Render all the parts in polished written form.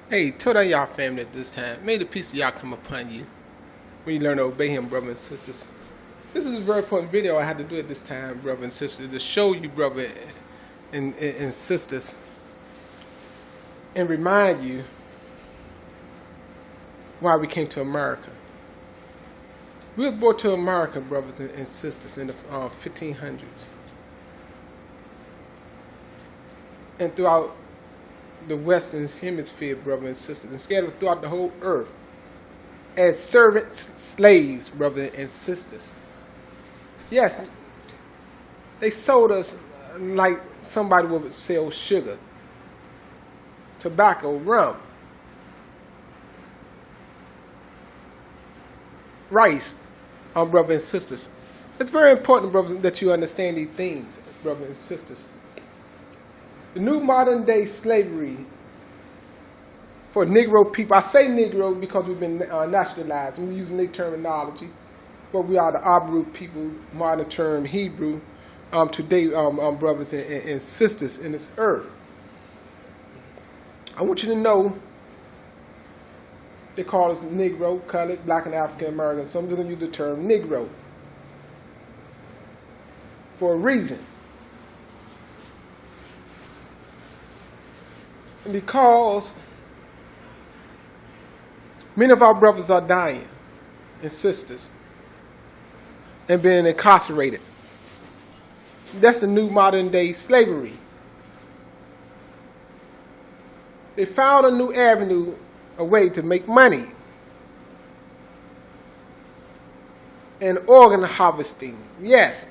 Hey, Toda Yah family at this time. May the peace of Yah come upon you when you learn to obey Him, brothers and sisters. This is a very important video I had to do at this time, brothers and sisters, to show you, brothers and sisters, and remind you why we came to America. We were born to America, brothers and sisters, in the 1500s. And throughout the Western Hemisphere, brothers and sisters, and scattered throughout the whole earth as servants, slaves, brothers and sisters. Yes, they sold us like somebody would sell sugar, tobacco, rum, rice, brothers and sisters. It's very important, brothers, that you understand these things, brothers and sisters. The new modern day slavery for Negro people, I say Negro because we've been nationalized, and we're using their terminology, but we are the Abru people, modern term Hebrew, today, brothers and sisters in this earth. I want you to know they call us Negro, colored, black, and African American, so I'm just going to use the term Negro for a reason. Because many of our brothers are dying and sisters and being incarcerated. That's the new modern day slavery. They found a new avenue, a way to make money. And organ harvesting, yes.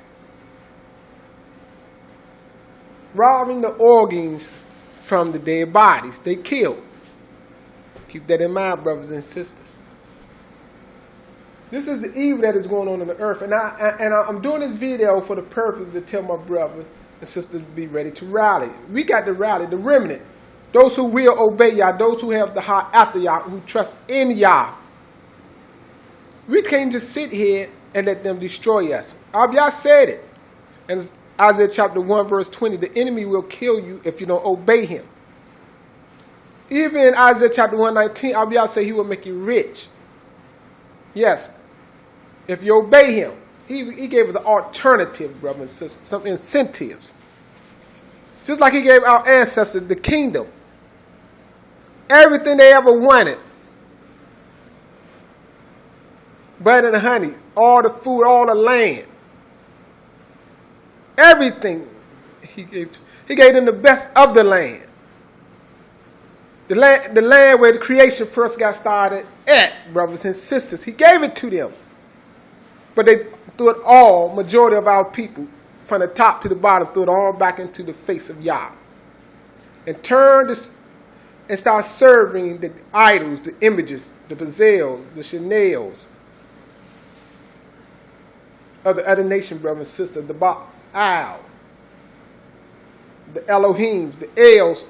Robbing the organs from the dead bodies they killed. Keep that in mind, brothers and sisters. This is the evil that is going on in the earth, and I'm doing this video for the purpose to tell my brothers and sisters to be ready to rally. We got to rally, the remnant, those who will obey Yah, those who have the heart after Yah, who trust in Yah. We can't just sit here and let them destroy us. Yah said it, and Isaiah chapter 1 verse 20, the enemy will kill you if you don't obey him. Even in Isaiah chapter 1:19, Abiyah said he will make you rich. Yes, if you obey him. He gave us an alternative, brothers and sisters, some incentives. Just like he gave our ancestors the kingdom. Everything they ever wanted. Butter and honey, all the food, all the land. Everything he gave them the best of the land. The land where the creation first got started at, brothers and sisters. He gave it to them. But they threw it all, majority of our people, from the top to the bottom, threw it all back into the face of Yah. And turned this, and started serving the idols, the images, the Bazals, the Chanels of the other nation, brothers and sisters, the Baal, the Elohims, the Els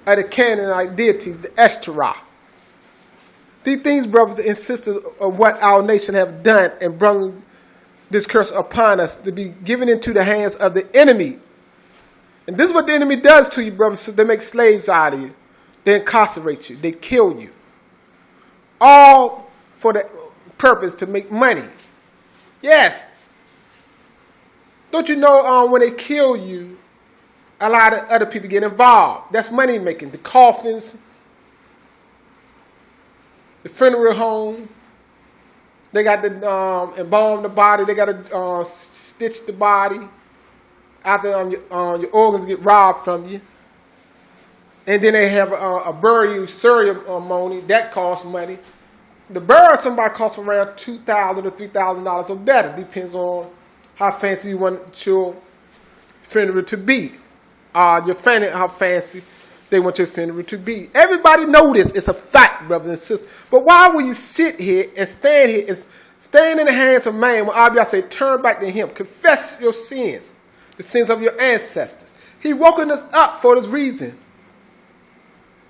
of the Canaanite deities, the Ashtoreth. These things, brothers and sisters, are what our nation have done and brought this curse upon us to be given into the hands of the enemy. And this is what the enemy does to you, brothers and sisters. They make slaves out of you. They incarcerate you. They kill you. All for the purpose to make money. Yes. Don't you know when they kill you, a lot of other people get involved. That's money making. The coffins, the funeral home, they got to embalm the body. They got to stitch the body after your organs get robbed from you. And then they have a burial ceremony. That costs money. The burial of somebody costs around $2,000 to $3,000 or better. Depends on how fancy you want your funeral to be. Your family, how fancy they want your funeral to be. Everybody know this. It's a fact, brothers and sisters. But why will you sit here and stand in the hands of man when Abiyah say, turn back to him, confess your sins, the sins of your ancestors. He woken us up for this reason.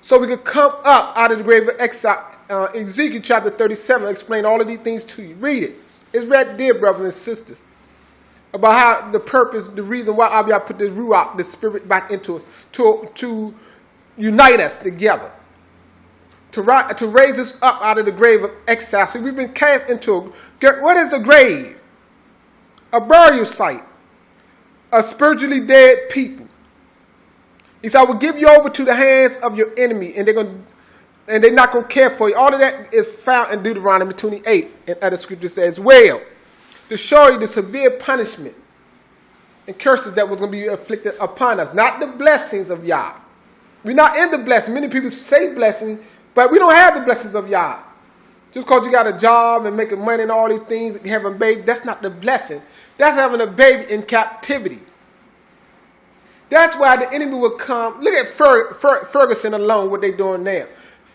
So we could come up out of the grave of exile. Ezekiel chapter 37 explain all of these things to you. Read it. It's right there, brothers and sisters. about how the purpose, the reason why Abiyah put this Ruach, the spirit, back into us, to unite us together. to raise us up out of the grave of exile. So we've been cast into what is the grave? A burial site. A spiritually dead people. He said, I will give you over to the hands of your enemy, and they're not going to care for you. All of that is found in Deuteronomy 28, and other scriptures as well, to show you the severe punishment and curses that was going to be afflicted upon us. Not the blessings of Yah. We're not in the blessing. Many people say blessings, but we don't have the blessings of Yah. Just because you got a job and making money and all these things, having a baby, that's not the blessing. That's having a baby in captivity. That's why the enemy will come. Look at Ferguson alone, what they're doing now.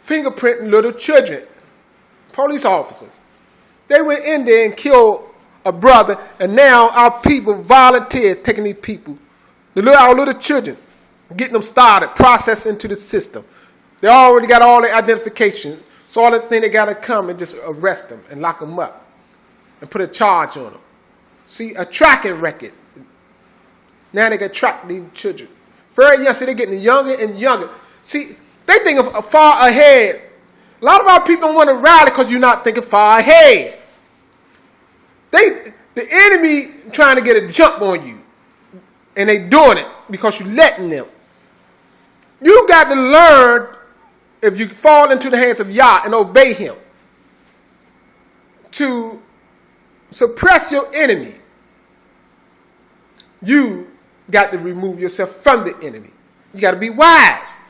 Fingerprinting little children. Police officers. They went in there and killed a brother, and now our people volunteer taking these people, our little children, getting them started, processing into the system. They already got all their identification, so all the thing they got to come and just arrest them and lock them up and put a charge on them. See, a tracking record. Now they can track these children. Very young, so they're getting younger and younger. See, they think of far ahead. A lot of our people don't want to rally because you're not thinking far ahead. The enemy trying to get a jump on you. And they doing it because you're letting them. You got to learn, if you fall into the hands of Yah and obey him, to suppress your enemy. You got to remove yourself from the enemy. You got to be wise.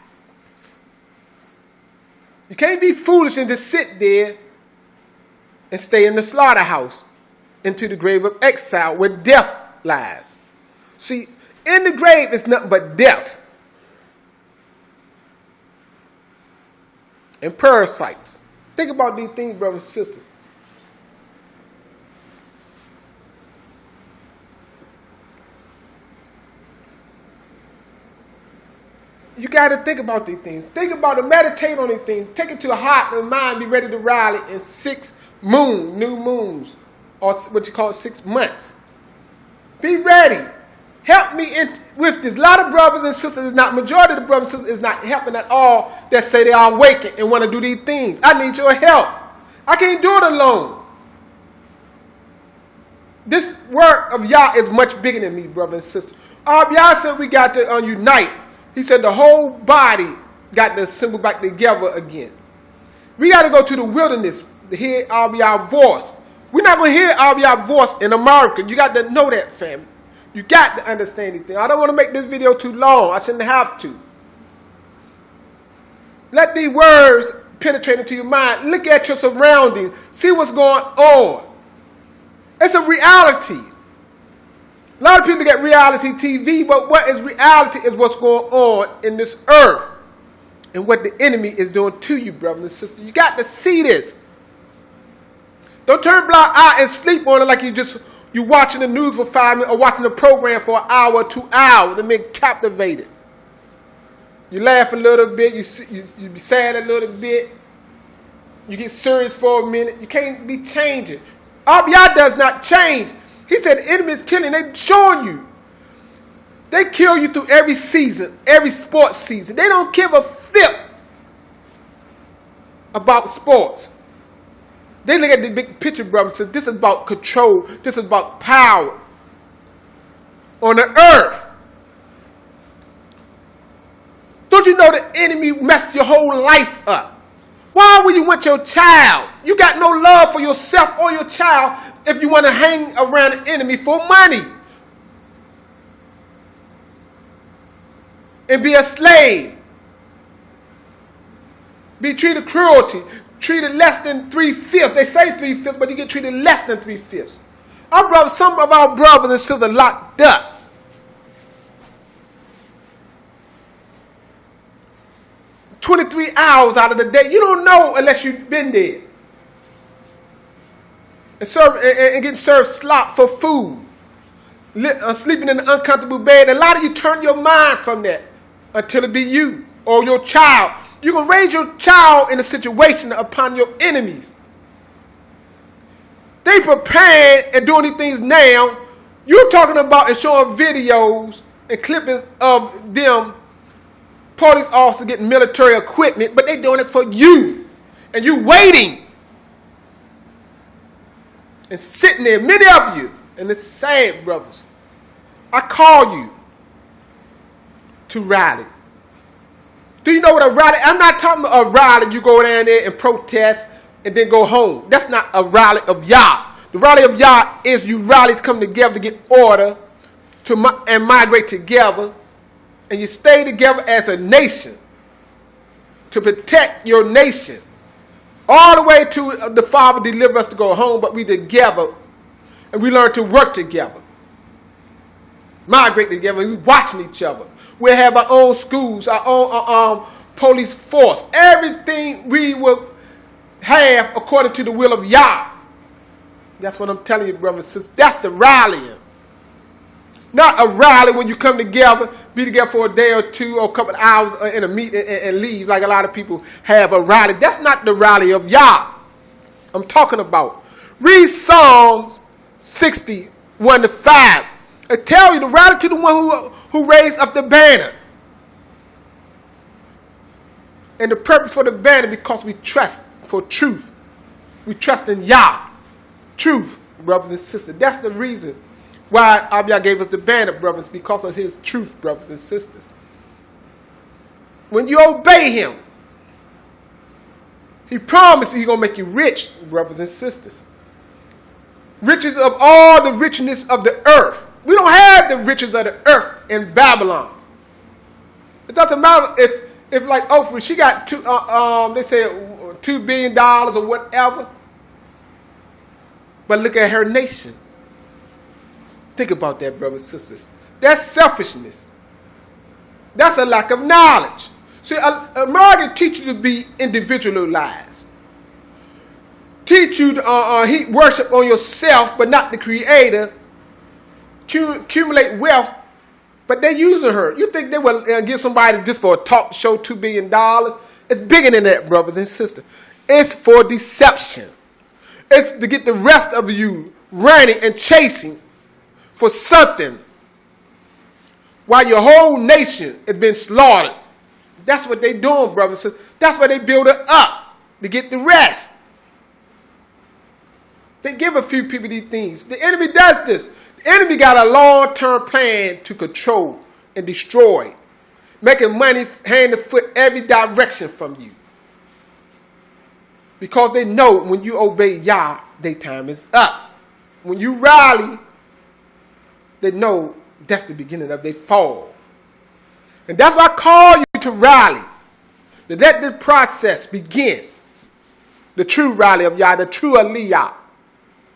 You can't be foolish and just sit there and stay in the slaughterhouse into the grave of exile where death lies. See, in the grave is nothing but death and parasites. Think about these things, brothers and sisters. You got to think about these things. Think about it. Meditate on these things. Take it to a heart and mind. Be ready to rally in 6 new moons, or what you call 6 months. Be ready. Help me with this. A lot of brothers and sisters, majority of the brothers and sisters is not helping at all that say they are awakened and want to do these things. I need your help. I can't do it alone. This work of Yah is much bigger than me, brothers and sisters. Yah said we got to unite. He said the whole body got to assemble back together again. We got to go to the wilderness to hear our voice. We're not going to hear our voice in America. You got to know that, fam. You got to understand anything. I don't want to make this video too long. I shouldn't have to. Let these words penetrate into your mind. Look at your surroundings. See what's going on. It's a reality. A lot of people get reality TV, but what is reality is what's going on in this earth and what the enemy is doing to you, brothers and sisters. You got to see this. Don't turn a blind eye and sleep on it like you watching the news for 5 minutes or watching a program for an hour or 2 hours and being captivated. You laugh a little bit, you be sad a little bit, you get serious for a minute. You can't be changing. Yah does not change. He said the enemy is killing. They're showing you. They kill you through every season, every sports season. They don't give a flip about sports. They look at the big picture, brother. So this is about control. This is about power on the earth. Don't you know the enemy messed your whole life up? Why would you want your child? You got no love for yourself or your child if you want to hang around the enemy for money and be a slave, be treated cruelty, treated less than 3/5. They say 3/5, but you get treated less than 3/5. Some of our brothers and sisters are locked up. "23 hours out of the day." You don't know unless you've been there. And getting served slop for food. Sleeping in an uncomfortable bed. A lot of you turn your mind from that until it be you or your child. You can raise your child in a situation upon your enemies. They prepared and doing these things now. You're talking about and showing videos and clippings of them police officers getting military equipment, but they're doing it for you. And you waiting. And sitting there, many of you, and it's sad, brothers. I call you to rally. Do you know what a rally? I'm not talking about a rally. You go down there and protest and then go home. That's not a rally of Yah. The rally of Yah is you rally to come together to get order and migrate together, and you stay together as a nation to protect your nation. All the way to the Father deliver us to go home, but we together and we learn to work together. Migrate together, and we watching each other. We have our own schools, our own police force. Everything we will have according to the will of Yah. That's what I'm telling you, brothers and sisters. That's the rallying. Not a rally when you come together, be together for a day or two or a couple of hours in a meeting and leave like a lot of people have a rally. That's not the rally of Yah I'm talking about. Read Psalms 60:1-5. It tells you to rally to the one who raised up the banner. And the purpose for the banner, because we trust for truth. We trust in Yah. Truth, brothers and sisters. That's the reason why Abiyah gave us the banner, brothers, because of his truth, brothers and sisters. When you obey him, he promised he's going to make you rich, brothers and sisters. Riches of all the richness of the earth. We don't have the riches of the earth in Babylon. It doesn't matter if like Oprah, she got they say $2 billion or whatever. But look at her nation. Think about that, brothers and sisters. That's selfishness. That's a lack of knowledge. See, America teach you to be individualized. Teach you to heap worship on yourself, but not the Creator. Accumulate wealth, but they're using her. You think they will give somebody just for a talk show $2 billion? It's bigger than that, brothers and sisters. It's for deception. It's to get the rest of you running and chasing for something while your whole nation has been slaughtered. That's what they're doing, brothers and sisters. That's why they build it up, to get the rest. They give a few people these things. The enemy does this. The enemy got a long-term plan to control and destroy, making money hand and foot every direction from you. Because they know when you obey Yah, their time is up. When you rally, they know that's the beginning of their fall. And that's why I call you to rally. To let the process begin. The true rally of Yah, the true Aliyah.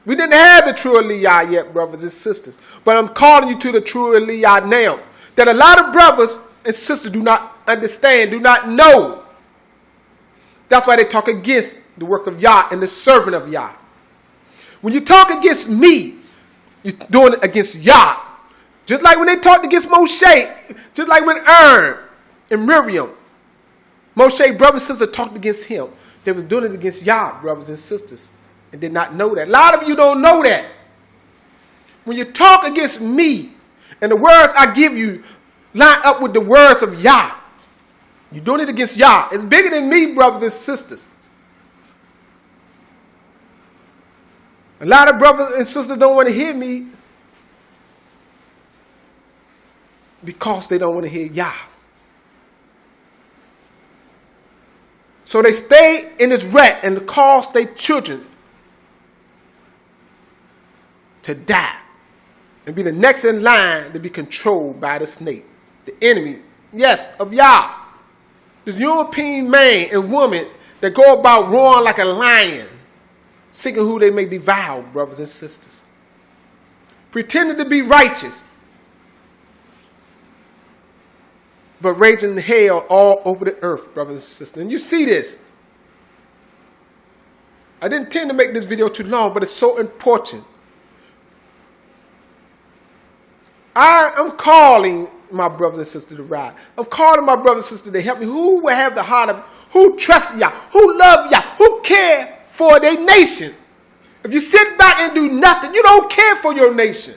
We didn't have the true Aliyah yet, brothers and sisters. But I'm calling you to the true Aliyah now. That a lot of brothers and sisters do not understand, do not know. That's why they talk against the work of Yah and the servant of Yah. When you talk against me, you're doing it against Yah. Just like when they talked against Moshe, just like when Aaron and Miriam, Moshe, brothers and sisters, talked against him. They was doing it against Yah, brothers and sisters, and did not know that. A lot of you don't know that. When you talk against me, and the words I give you line up with the words of Yah, you're doing it against Yah. It's bigger than me, brothers and sisters. A lot of brothers and sisters don't want to hear me because they don't want to hear Yah. So they stay in this rut and cause their children to die and be the next in line to be controlled by the snake, the enemy, yes, of Yah. This European man and woman that go about roaring like a lion, seeking who they may devour, brothers and sisters. Pretending to be righteous, but raging hell all over the earth, brothers and sisters. And you see this. I didn't intend to make this video too long, but it's so important. I'm calling my brothers and sisters to ride. I'm calling my brothers and sisters to help me. Who will have the heart of, who trust Yah, who love Yah, who care for their nation? If you sit back and do nothing, you don't care for your nation.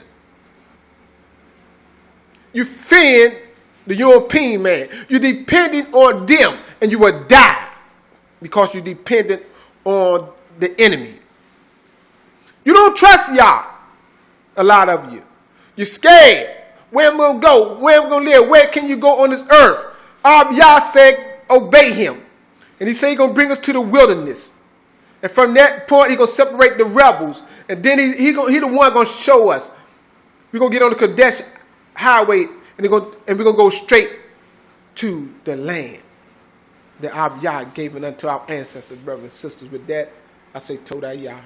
You fear the European man. You're dependent on them, and you will die because you're dependent on the enemy. You don't trust Yah, a lot of you. You're scared. Where am I going to go? Where am I going to live? Where can you go on this earth? Yah said, obey him. And he said he's going to bring us to the wilderness. And from that point, he's going to separate the rebels. And then he the one going to show us. We're going to get on the Kadesh highway, and we're going to go straight to the land that Yah gave unto our ancestors, brothers and sisters. With that, I say Todah Yah.